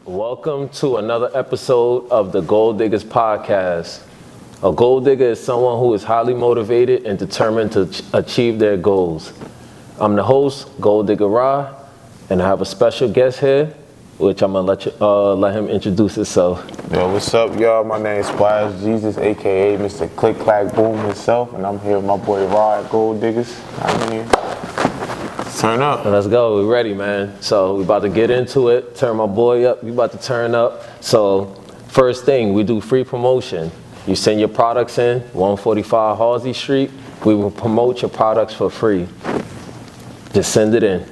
Welcome to another episode of the GoalDiggrs Podcast. A goal digger is someone who is highly motivated and determined to achieve their goals. I'm the host, Goaldiggr.Rahhh, and I have a special guest here, which I'm gonna let him introduce himself. Yo, what's up, y'all? My name is Splash Jesus, aka Mr. Click Clack Boom himself, and I'm here with my boy Rod GoalDiggrs. I'm here. Turn up. Let's go. We're ready, man. So we about to get into it. Turn my boy up. We about to turn up. So first thing, we do free promotion. You send your products in, 145 Halsey Street. We will promote your products for free. Just send it in.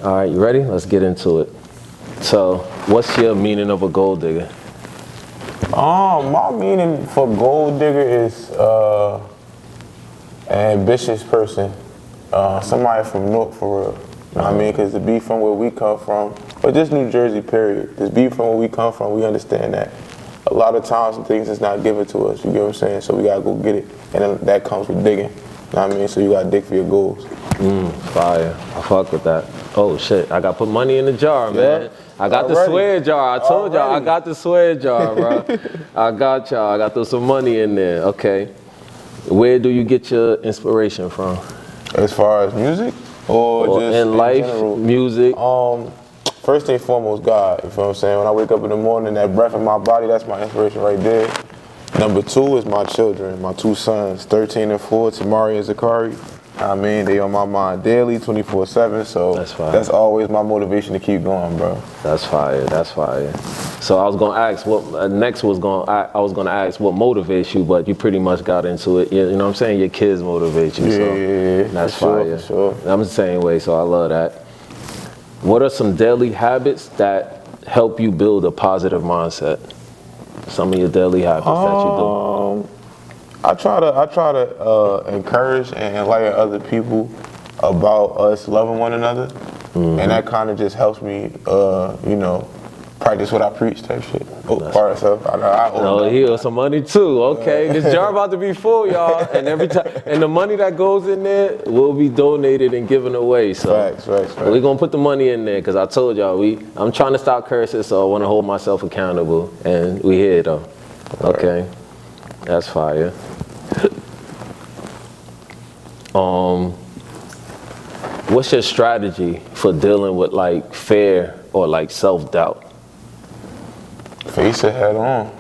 All right, you ready? Let's get into it. So what's your meaning of a gold digger? My meaning for gold digger is an ambitious person. Somebody from North, for real. You know what I mean? Because to be from where we come from, but just New Jersey, period. To be from where we come from, we understand that a lot of times things is not given to us. You get what I'm saying? So we gotta go get it, and then that comes with digging. You know what I mean? So you gotta dig for your goals. Fire. I fuck with that. Oh shit! I got to put money in the jar, man. I got the swear jar. I told y'all I got the swear jar, bro. I got y'all. I got to throw some money in there. Okay. Where do you get your inspiration from? As far as music or just in life, general? Music? First and foremost, God. You feel what I'm saying? When I wake up in the morning, that breath in my body, that's my inspiration right there. Number two is my children, my two sons, 13 and 4, Tamari and Zakari. I mean, they on my mind daily, 24/7. So that's always my motivation to keep going, bro. That's fire. That's fire. So I was gonna ask what I was gonna ask what motivates you, but you pretty much got into it. You know what I'm saying? Your kids motivate you. Yeah. That's fire. Sure. I'm the same way, so I love that. What are some daily habits that help you build a positive mindset? Some of your daily habits that you do. I try to encourage and enlighten other people about us loving one another, and that kind of just helps me, practice what I preach type shit. Part of stuff. He owes some money too. Okay, this jar about to be full, y'all, and every time, and the money that goes in there will be donated and given away. So facts. We're gonna put the money in there because I told y'all I'm trying to stop cursing, so I want to hold myself accountable, and we here though. Okay, that's fire. What's your strategy for dealing with like fear or like self-doubt? Face it head on.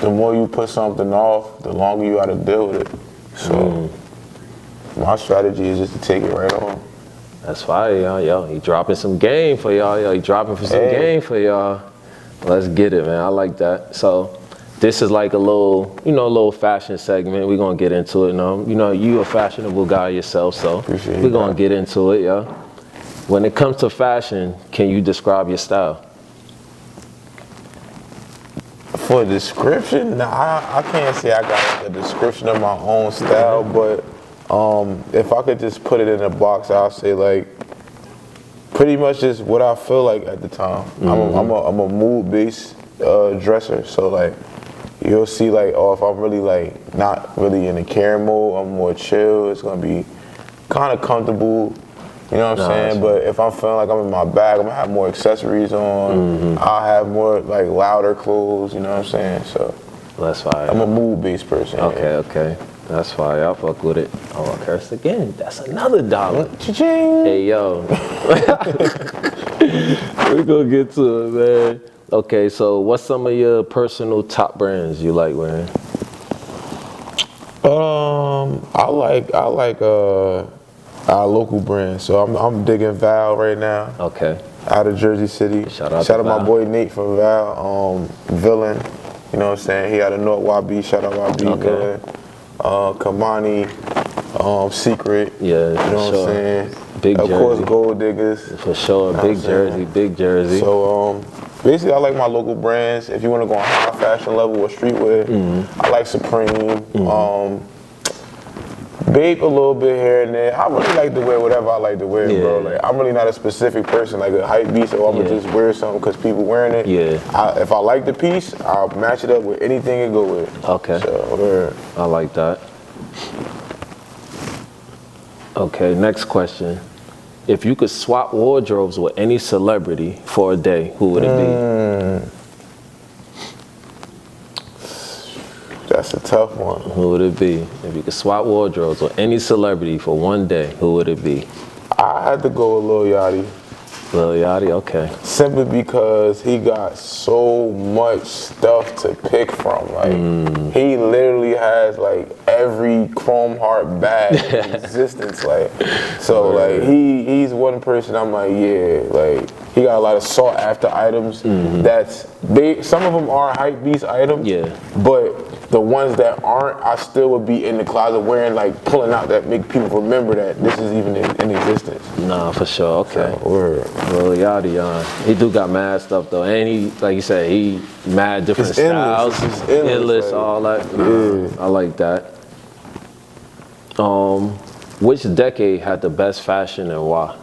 The more you put something off, the longer you gotta deal with it. So my strategy is just to take it right on. That's fire, y'all. Yo, he dropping some game for y'all. Yo, he dropping for some game for y'all. Let's get it, man. I like that. So this is like a little fashion segment. We're gonna get into it now. You a fashionable guy yourself, so we're gonna get into it, yeah. When it comes to fashion, can you describe your style? For a description, I can't say I got a description of my own style, but if I could just put it in a box, I'll say like pretty much just what I feel like at the time. I'm a mood-based dresser, so like you'll see like, if I'm really like not really in a caring mode, I'm more chill. It's gonna be kind of comfortable. You know what I'm saying? But if I'm feeling like I'm in my bag, I'm gonna have more accessories on. I'll have more like louder clothes, you know what I'm saying? So that's fire. I'm a mood-based person. Okay. That's fire. I'll fuck with it. Oh, I cursed again. That's another $1. Cha-ching. Hey, yo. We're gonna get to it, man. Okay, so what's some of your personal top brands you like wearing? I like our local brand. So I'm digging Val right now. Okay. Out of Jersey City. Shout out to my boy Nate from Val. Villain. You know what I'm saying? He out of North YB. Shout out YB. Okay. Villain. Kamani. Secret. Yeah, you know what I'm saying? Big Jersey. Of course, Goaldiggrs. For sure. Big Jersey. So basically, I like my local brands. If you want to go on high fashion level or streetwear, I like Supreme. Bape a little bit here and there. I really like to wear whatever I like to wear, bro. Like I'm really not a specific person, like a hype beast, so I'm gonna just wear something because people wearing it. If I like the piece, I'll match it up with anything it go with. Okay. So I like that. Okay, next question. If you could swap wardrobes with any celebrity for a day, who would it be? That's a tough one. Who would it be? If you could swap wardrobes with any celebrity for one day, who would it be? I had to go with Lil Yachty. Lil Yachty, okay. Simply because he got so much stuff to pick from. Like, he literally has like every Chrome Heart bag in existence. Like, so like he's one person I'm like, yeah, like he got a lot of sought after items. That's some of them are hype beast items. Yeah. But the ones that aren't, I still would be in the closet wearing, like pulling out that make people remember that this is even in existence. Nah, for sure, okay. Word. Lil Yachty, he do got mad stuff though, and he, like you said, he mad different It's endless. styles, It's endless, like, all that. I like that. Which decade had the best fashion and why?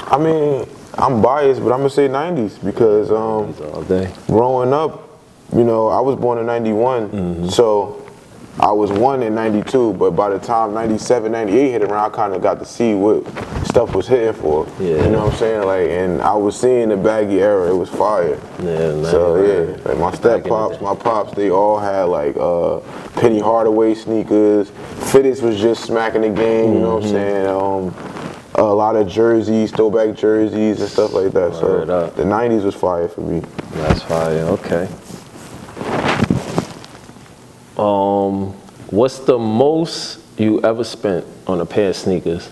I mean, I'm biased, but I'm gonna say 90s because All day. growing up, you know, I was born in 91, so I was one in 92, but by the time 97, 98 hit around, I kind of got to see what stuff was hitting for. Yeah. You know what I'm saying? Like, and I was seeing the baggy era, it was fire. Yeah, So yeah, like my step pops, my pops, they all had like Penny Hardaway sneakers. Fitteds was just smacking the game, you know what I'm saying? A lot of jerseys, throwback jerseys and stuff like that. So the 90s was fire for me. That's fire, okay. What's the most you ever spent on a pair of sneakers?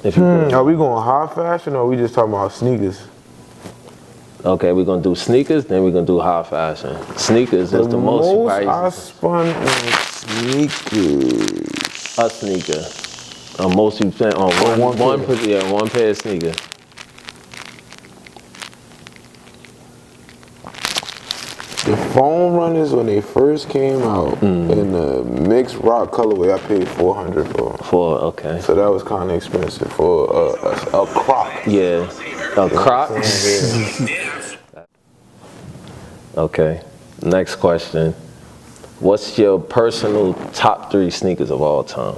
If you could. Are we going high fashion or are we just talking about sneakers? Okay, we're gonna do sneakers, then we're gonna do high fashion. Sneakers is the most you I probably spun on sneakers. a sneaker. Most you spent on one pair of sneakers. The foam runners, when they first came out in the mixed rock colorway, I paid $400 for. Okay. So that was kind of expensive for a croc. Yeah, a croc. Okay. Next question. What's your personal top 3 sneakers of all time?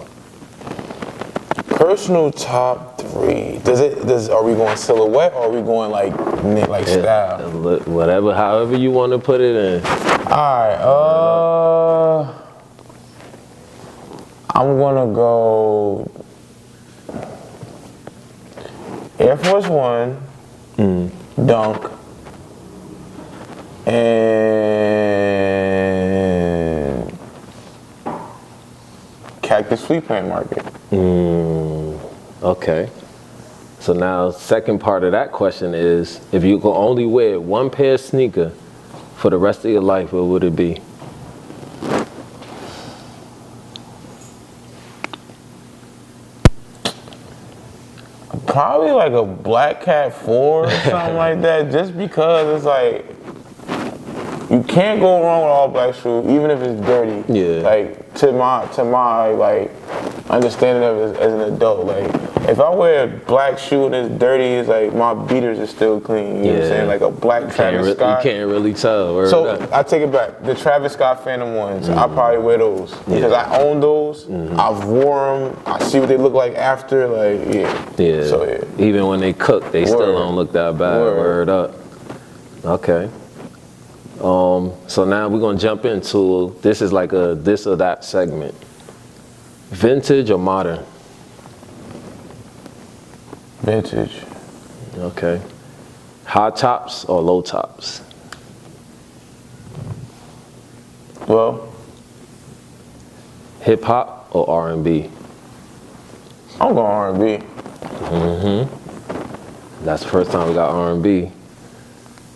Personal top 3. Are we going silhouette or are we going like style? Whatever, however you want to put it in. Alright, I'm gonna go Air Force One, Dunk, and Cactus Sweet Plant Market. Okay. So now, second part of that question is, if you could only wear one pair of sneaker for the rest of your life, what would it be? Probably like a Black Cat 4 or something like that, just because it's like, you can't go wrong with all black shoes, even if it's dirty. Yeah. Like, to my like understanding of it as an adult, like if I wear a black shoe and it's dirty, it's like my beaters are still clean. You know what I'm saying? Like a black Travis Scott. You can't really tell. So I take it back. The Travis Scott Phantom ones, I probably wear those because I own those. I've worn them. I see what they look like after. Like Yeah. So yeah. Even when they cook, they still don't look that bad. Word up. Okay. So now we're gonna jump into, this is like a this or that segment. Vintage or modern? Vintage. Okay. High tops or low tops? Well, Hip hop or R&B? I'm going R&B. That's the first time we got R&B.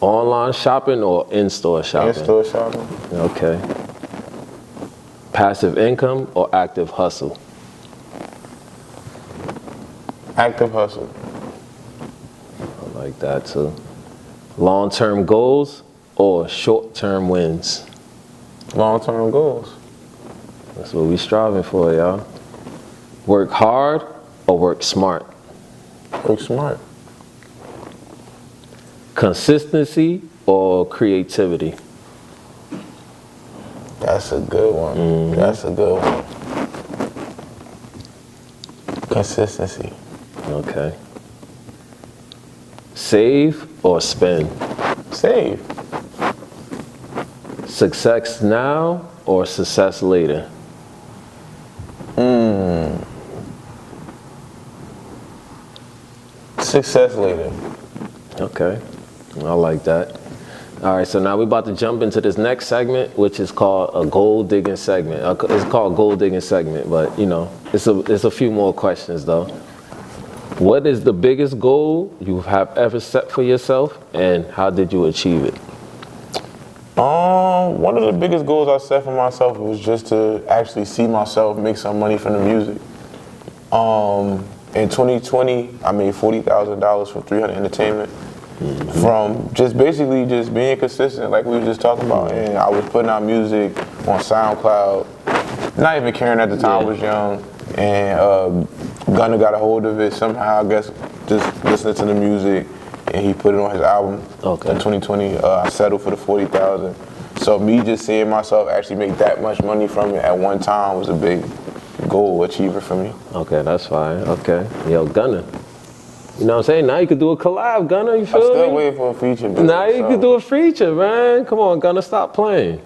Online shopping or in-store shopping? In-store shopping. Okay. Passive income or active hustle? Active hustle. I like that too. Long-term goals or short-term wins? Long-term goals. That's what we striving for, y'all. Work hard or work smart? Work smart. Consistency or creativity? That's a good one. That's a good one. Consistency. Okay. Save or spend? Save. Success now or success later? Success later. Okay, I like that. All right, so now we're about to jump into this next segment, which is called a goal digging segment. It's called goal digging segment, but you know, it's a few more questions though. What is the biggest goal you have ever set for yourself, and how did you achieve it? One of the biggest goals I set for myself was just to actually see myself make some money from the music. In 2020, I made $40,000 from 300 Entertainment. From just basically just being consistent, like we were just talking about. And I was putting out music on SoundCloud, not even caring at the time. I was young, and Gunna got a hold of it somehow, I guess, just listening to the music, and he put it on his album. In 2020. I settled for the 40,000. So me just seeing myself actually make that much money from it at one time was a big goal achiever for me. Okay, that's fine. Okay, yo, Gunna. You know what I'm saying? Now you could do a collab, Gunna, you feel me? I'm still waiting for a feature. Now you could do a feature, man. Come on, Gunna, stop playing.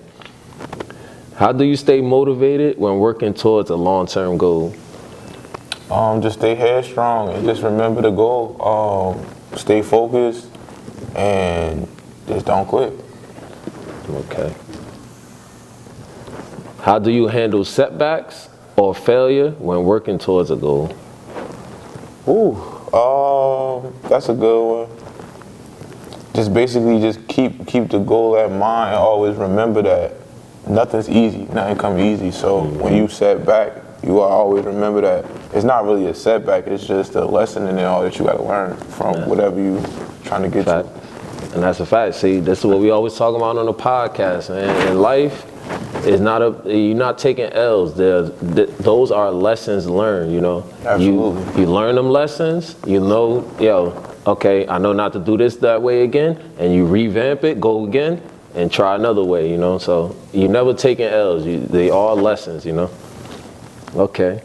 How do you stay motivated when working towards a long-term goal? Just stay headstrong and just remember the goal. Stay focused and just don't quit. Okay. How do you handle setbacks or failure when working towards a goal? That's a good one. Just basically just keep the goal at mind and always remember that nothing's easy, nothing comes easy. So when you set back, you will always remember that it's not really a setback, it's just a lesson in it all that you gotta learn from whatever you trying to get to. And that's a fact. See, this is what we always talk about on the podcast, man. In life, it's not you're not taking L's. Those are lessons learned, you know. Absolutely. You learn them lessons, you know, okay, I know not to do this that way again, and you revamp it, go again, and try another way, you know. So you're never taking L's. They are lessons, you know. Okay.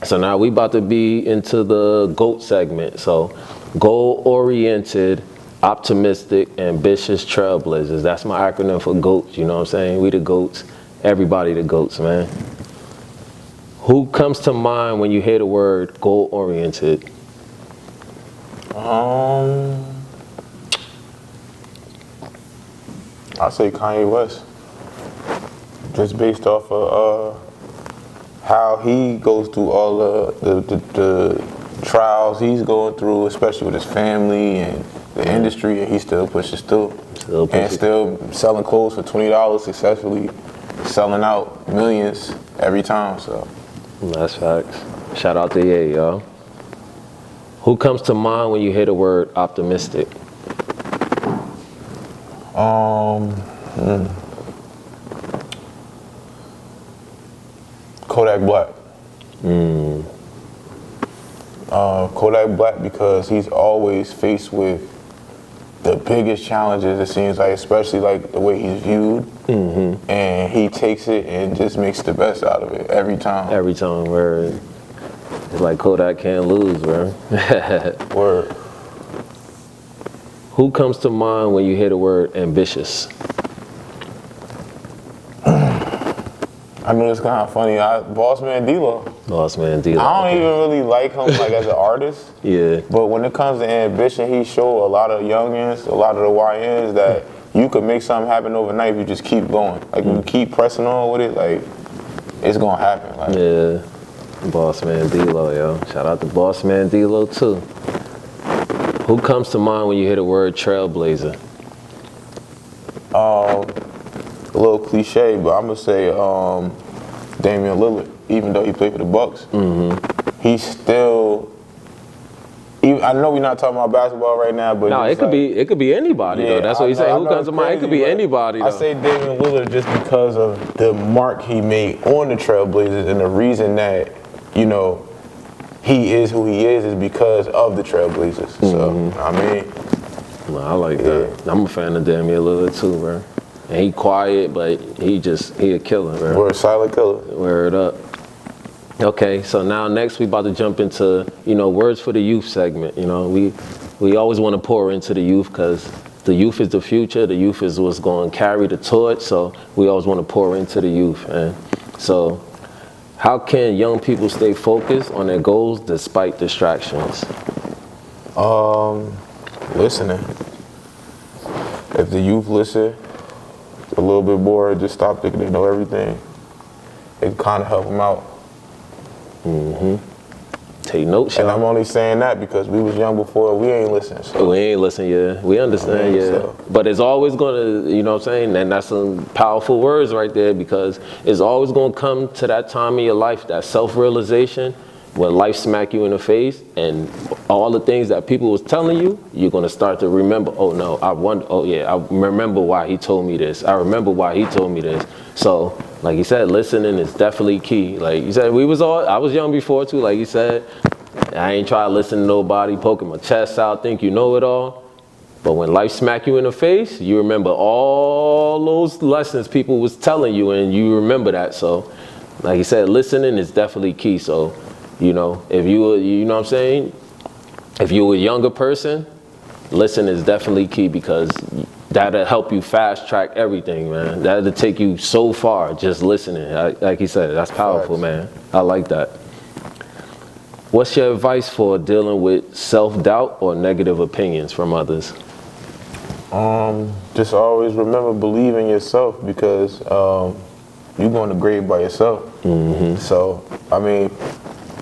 So now we about to be into the GOAT segment. So goal-oriented, optimistic, ambitious trailblazers. That's my acronym for GOATs, you know what I'm saying? We the GOATs. Everybody the GOATs, man. Who comes to mind when you hear the word goal-oriented? I say Kanye West. Just based off of how he goes through all the trials he's going through, especially with his family and the industry, and he still pushes through. And still selling clothes for $20 successfully, selling out millions every time. So that's facts. Shout out to Ye, y'all. Who comes to mind when you hear the word optimistic? Kodak Black. Kodak Black, because he's always faced with the biggest challenges, it seems like, especially like the way he's viewed. And he takes it and just makes the best out of it every time. Every time, word. It's like Kodak can't lose, bro. Word. Who comes to mind when you hear the word ambitious? I know it's kind of funny. Boss Man D-Lo. Boss Man D-Lo. I don't even really like him like as an artist. Yeah. But when it comes to ambition, he showed a lot of youngins, a lot of the YNs that you could make something happen overnight if you just keep going. Like you keep pressing on with it, like it's gonna happen. Like, yeah. Boss Man D-Lo, yo. Shout out to Boss Man D-Lo too. Who comes to mind when you hear the word trailblazer? A little cliche, but I'm gonna say Damian Lillard. Even though he played for the Bucks, he's still. I know we're not talking about basketball right now, but no, it could be anybody though. That's what he's saying. Who comes to mind? It could be anybody. I say Damian Lillard just because of the mark he made on the Trailblazers, and the reason that he is who he is because of the Trailblazers. So I mean, I like that. I'm a fan of Damian Lillard too, bro. And he quiet, but he a killer, bro. We're a silent killer. Word up. Okay, so now next we about to jump into, words for the youth segment. We always want to pour into the youth because the youth is the future. The youth is what's going to carry the torch. So we always want to pour into the youth. And so how can young people stay focused on their goals despite distractions? Listening. If the youth listen a little bit more, just stop thinking they know everything. It kind of help them out. Take notes, And y'all. I'm only saying that because we was young before, we ain't listening. So. We ain't listening, yeah. We understand, yeah. So. But it's always going to, and that's some powerful words right there because it's always going to come to that time in your life, that self-realization, when life smack you in the face and all the things that people was telling you, you're going to start to remember, I remember why he told me this. I remember why he told me this. So, like you said, listening is definitely key. Like you said, I was young before too, like you said. I ain't try to listen to nobody, poking my chest out, think you know it all. But when life smack you in the face, you remember all those lessons people was telling you and you remember that. So, like you said, listening is definitely key. So, if you were, if you were a younger person, listen is definitely key because that'll help you fast track everything, man. That'll take you so far just listening. Like you said, that's powerful, man. I like that. What's your advice for dealing with self-doubt or negative opinions from others? Just always remember, believe in yourself because you're going to grade by yourself. So,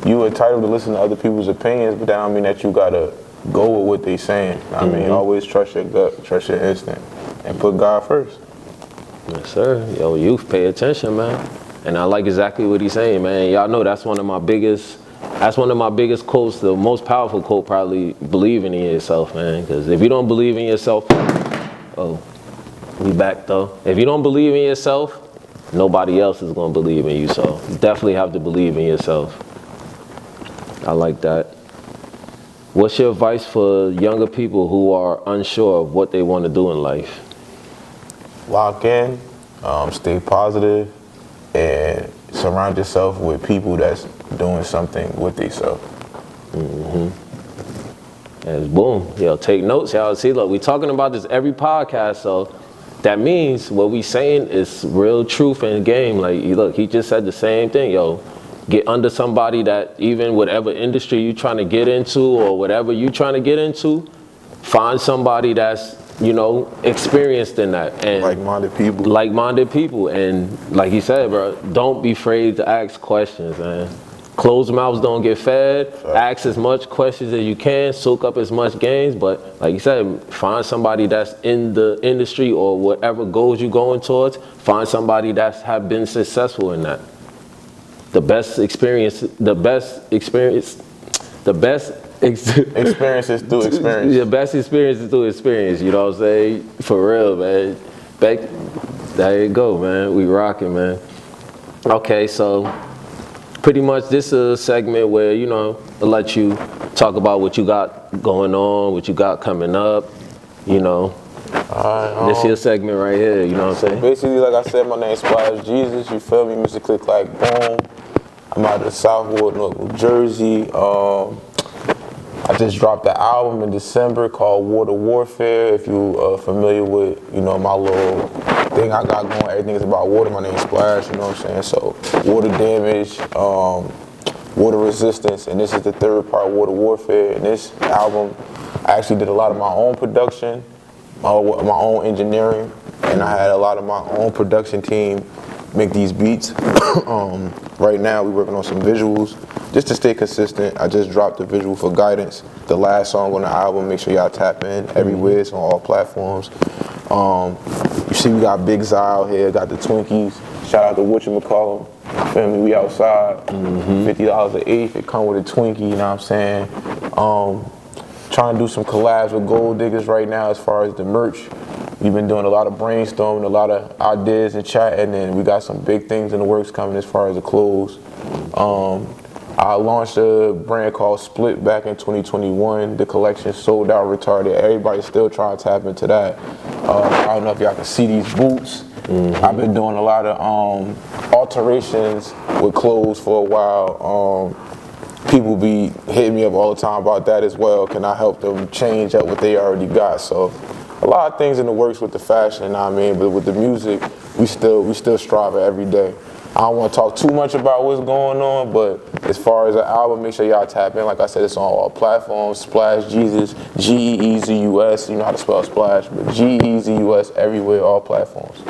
you're entitled to listen to other people's opinions, but that don't mean that you got to go with what they saying. Always trust your gut, trust your instinct, and put God first. Yes, sir. Yo, youth, pay attention, man. And I like exactly what he's saying, man. Y'all know that's one of my biggest quotes, the most powerful quote probably, believing in yourself, man. Because if you don't believe in yourself, we back though. If you don't believe in yourself, nobody else is going to believe in you. So you definitely have to believe in yourself. I like that. What's your advice for younger people who are unsure of what they want to do in life? Lock in, stay positive, and surround yourself with people that's doing something with themselves. And boom, take notes, y'all. See, look, we talking about this every podcast, so that means what we saying is real truth and game. Like, look, he just said the same thing, get under somebody that even whatever industry you're trying to get into or whatever you're trying to get into, find somebody that's, experienced in that. And like-minded people. And like he said, bro, don't be afraid to ask questions, man. Closed mouths don't get fed. Ask as much questions as you can, soak up as much gains. But like you said, find somebody that's in the industry or whatever goals you're going towards. Find somebody that's have been successful in that. The best experience is through experience. The best experience is through experience, you know what I'm saying? For real, man. There you go, man. We rocking, man. Okay, so pretty much this is a segment where, I'll let you talk about what you got going on, what you got coming up, This is your segment right here, you know what I'm saying? Basically, like I said, my name is Splash Jesus, you feel me? Music click like boom. I'm out of Southwood, New Jersey. I just dropped an album in December called Water Warfare. If you familiar with, my little thing I got going, everything is about water. My name is Splash, you know what I'm saying? So water damage, water resistance, and this is the third part, Water Warfare. And this album, I actually did a lot of my own production, my own engineering, and I had a lot of my own production team make these beats. Right now we're working on some visuals just to stay consistent. I just dropped the visual for Guidance, the last song on the album. Make sure y'all tap in everywhere. It's on all platforms. You see we got Big Zyle here, got the Twinkies. Shout out to whatchamacallem. Family, we outside. $50 an eighth. It come with a Twinkie, you know what I'm saying? Trying to do some collabs with GoalDiggrs right now as far as the merch. We've been doing a lot of brainstorming, a lot of ideas and chatting, and we got some big things in the works coming as far as the clothes. I launched a brand called Split back in 2021. The collection sold out retarded. Everybody's still trying to tap into that. I don't know if y'all can see these boots. I've been doing a lot of alterations with clothes for a while. People be hitting me up all the time about that as well. Can I help them change up what they already got? So a lot of things in the works with the fashion, you know what I mean? But with the music, we still strive every day. I don't want to talk too much about what's going on, but as far as the album, make sure y'all tap in. Like I said, it's on all platforms. Splash Jesus, Geezus. You know how to spell Splash, but Geezus everywhere, all platforms.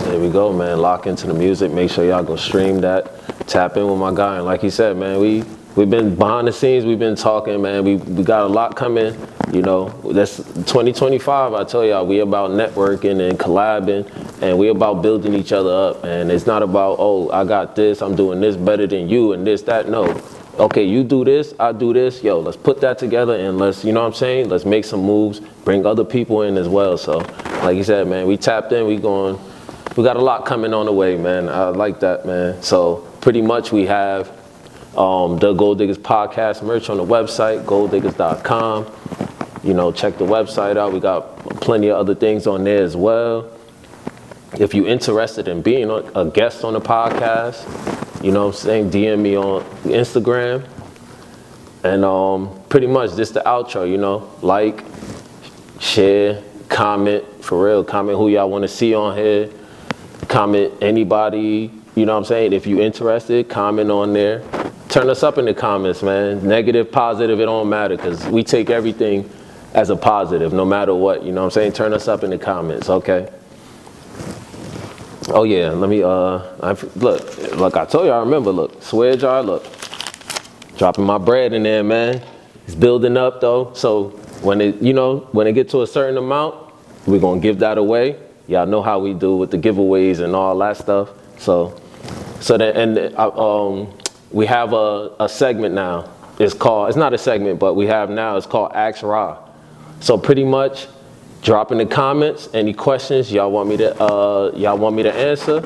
There we go, man. Lock into the music. Make sure y'all go stream that. Tap in with my guy. And like he said, man, we've been behind the scenes. We've been talking, man. We got a lot coming. You know, that's 2025. I tell y'all, we about networking and collabing, and we about building each other up. And it's not about, oh, I got this, I'm doing this better than you, and this, that. No. Okay, you do this, I do this. Yo, let's put that together and let's, you know what I'm saying? Let's make some moves, bring other people in as well. So, like you said, man, we tapped in. We got a lot coming on the way, man. I like that, man. So, pretty much we have the GoalDiggrs Podcast merch on the website, GoalDiggrs.com. You know, check the website out. We got plenty of other things on there as well. If you're interested in being a guest on the podcast, you know what I'm saying, DM me on Instagram. And pretty much just the outro, you know, like, share, comment, for real. Comment who y'all want to see on here. Comment anybody, you know what I'm saying. If you're interested, comment on there. Turn us up in the comments, man. Negative, positive, it don't matter, because we take everything as a positive, no matter what, you know what I'm saying? Turn us up in the comments, okay? Oh yeah, let me, look, I told you, I remember, look, swear jar, look. Dropping my bread in there, man. It's building up though, so when it get to a certain amount, we're gonna give that away. Y'all know how we do with the giveaways and all that stuff. So we have a segment now. It's not a segment, but it's called Ask.Rahhh. So pretty much, drop in the comments any questions y'all want me to answer.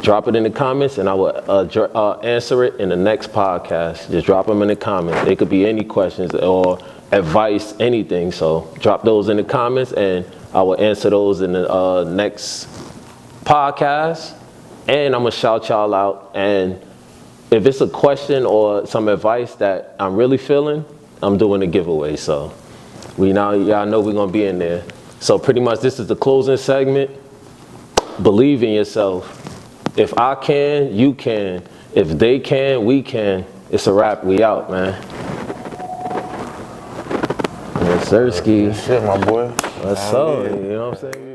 Drop it in the comments, and I will answer it in the next podcast. Just drop them in the comments. It could be any questions or advice, anything. So drop those in the comments, and I will answer those in the next podcast. And I'm gonna shout y'all out. And if it's a question or some advice that I'm really feeling, I'm doing a giveaway. So y'all know we're gonna be in there. So pretty much this is the closing segment. Believe in yourself. If I can, you can. If they can, we can. It's a wrap. We out, man. Yes, sirski. Shit, my boy. What's up? You know what I'm saying?